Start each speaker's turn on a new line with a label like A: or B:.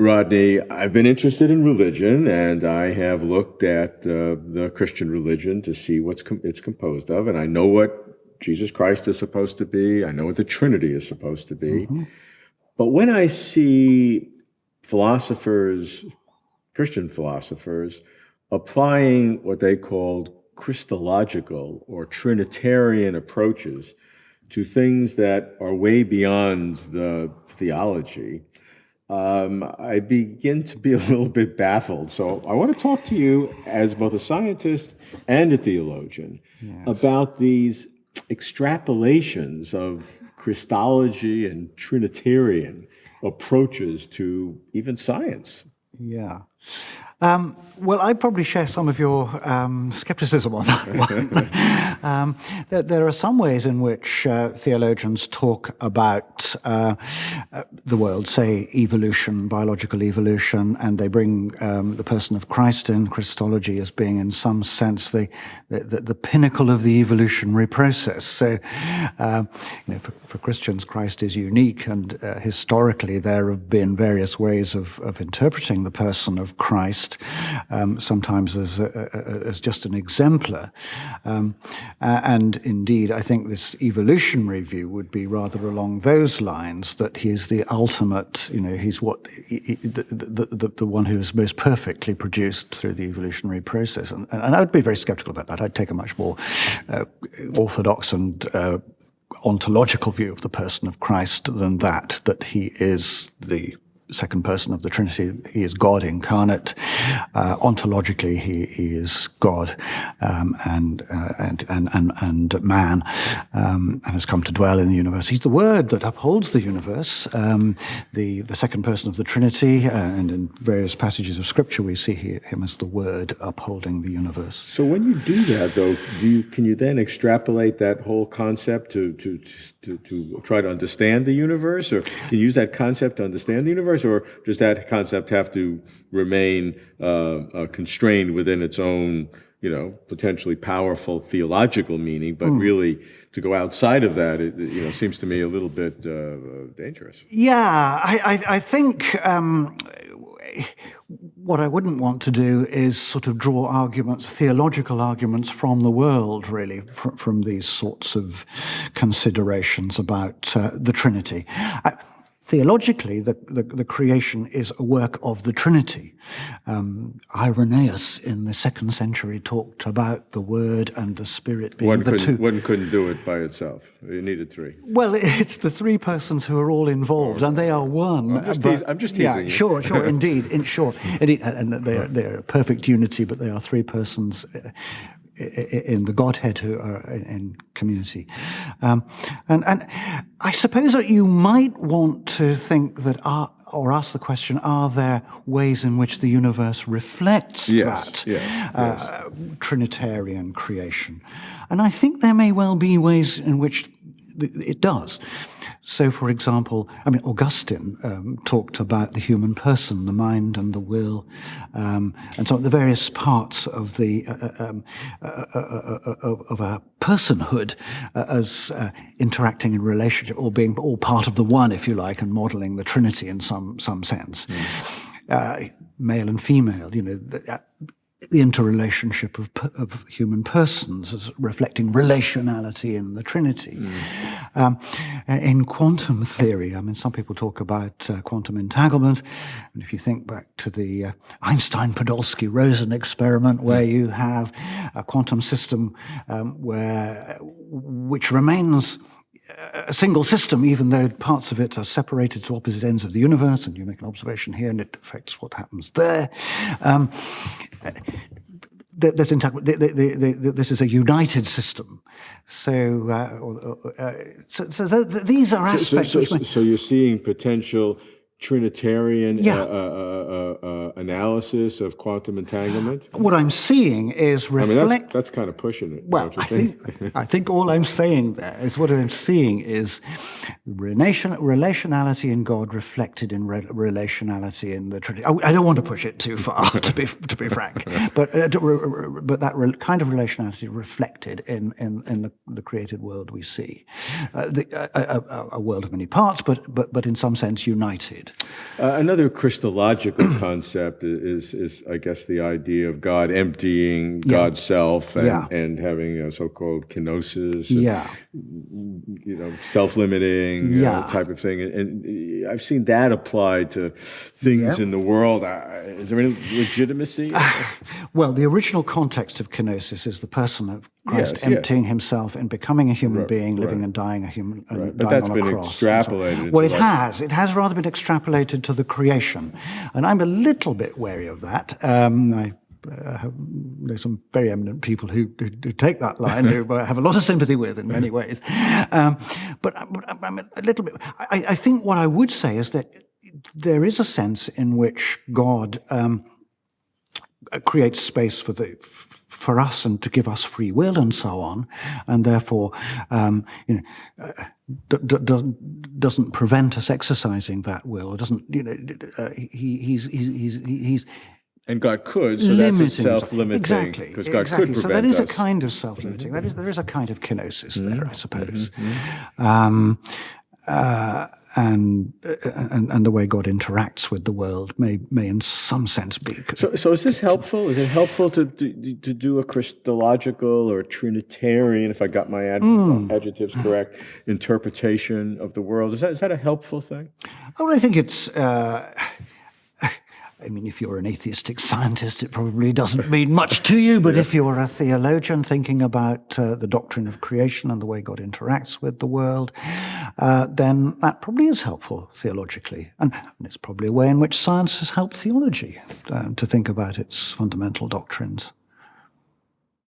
A: Rodney, I've been interested in religion, and I have looked at the Christian religion to see what it's composed of, and I know what Jesus Christ is supposed to be. I know what the Trinity is supposed to be. Mm-hmm. But when I see philosophers, Christian philosophers, applying what they called Christological or Trinitarian approaches to things that are way beyond the theology, I begin to be a little bit baffled. So I want to talk to you as both a scientist and a theologian about these extrapolations of Christology and Trinitarian approaches to even science.
B: Yeah. Well, I probably share some of your skepticism on that one. There are some ways in which theologians talk about the world, say evolution, biological evolution, and they bring the person of Christ in, Christology, as being in some sense the pinnacle of the evolutionary process. So, for Christians, Christ is unique, and historically there have been various ways of interpreting the person of Christ. Sometimes as just an exemplar. And indeed, I think this evolutionary view would be rather along those lines, that he is the ultimate, he's the one who is most perfectly produced through the evolutionary process. And I would be very skeptical about that. I'd take a much more orthodox and ontological view of the person of Christ than that he is the second person of the Trinity. He is God incarnate. Ontologically, he is God and man, and has come to dwell in the universe. He's the Word that upholds the universe. The second person of the Trinity, and in various passages of Scripture, we see him as the Word upholding the universe.
A: So when you do that, though, can you then extrapolate that whole concept to try to understand the universe, or can you use that concept to understand the universe? Or does that concept have to remain constrained within its own, potentially powerful theological meaning, but really to go outside of that, it seems to me a little bit dangerous.
B: Yeah, I think what I wouldn't want to do is sort of draw arguments, theological arguments from the world, really, from these sorts of considerations about the Trinity. Theologically, the creation is a work of the Trinity. Irenaeus in the 2nd century talked about the Word and the Spirit being the two.
A: One couldn't do it by itself. You needed three.
B: Well, it's the three persons who are all involved, and they are one.
A: I'm just teasing you.
B: Sure, indeed, and they're a perfect unity, but they are three persons in the Godhead who are in community. And I suppose that you might want to think that, or ask the question, are there ways in which the universe reflects that Trinitarian creation? And I think there may well be ways in which it does. So, for example, Augustine talked about the human person, the mind and the will, and so the various parts of the of our personhood as interacting in relationship, or being all part of the one, if you like, and modelling the Trinity in some sense. Male and female, the interrelationship of human persons as reflecting relationality in the Trinity. In quantum theory, some people talk about quantum entanglement, and if you think back to the Einstein-Podolsky-Rosen experiment, where you have a quantum system which remains a single system, even though parts of it are separated to opposite ends of the universe, and you make an observation here and it affects what happens there. This is a united system. So these are aspects.
A: So you're seeing potential Trinitarian analysis of quantum entanglement?
B: What I'm seeing is
A: I mean, that's kind of pushing it.
B: Well,
A: don't you think?
B: I think all I'm saying there is what I'm seeing is relationality in God reflected in relationality in the Trinity. I don't want to push it too far, to be frank, but that kind of relationality reflected in the created world we see, a world of many parts, but in some sense united.
A: Another Christological concept is, I guess, the idea of God emptying God's self and having a so-called kenosis, self-limiting type of thing. And I've seen that applied to things in the world. Is there any legitimacy?
B: Well, the original context of kenosis is the person of Christ emptying himself and becoming a human being, living and dying a human, and
A: but
B: dying
A: that's
B: on a
A: been
B: cross.
A: extrapolated.
B: Well, it has rather been extrapolated to the creation, and I'm a little bit wary of that. There's some very eminent people who take that line, who I have a lot of sympathy with in many ways. But I'm a little bit. I think what I would say is that there is a sense in which God creates space for us and to give us free will and so on, and therefore, doesn't prevent us exercising that will. Or doesn't, he's
A: and God could, so that's a self-limiting.
B: Exactly.
A: Because God could prevent us.
B: So that is a kind of self-limiting. There is a kind of kenosis there, I suppose. And the way God interacts with the world may in some sense be.
A: So is this helpful? Is it helpful to do a Christological or a Trinitarian, if I got my adjectives correct, interpretation of the world? Is that a helpful thing?
B: Oh, I think it's. I mean, if you're an atheistic scientist, it probably doesn't mean much to you, but if you're a theologian thinking about the doctrine of creation and the way God interacts with the world, then that probably is helpful theologically. And it's probably a way in which science has helped theology to think about its fundamental doctrines.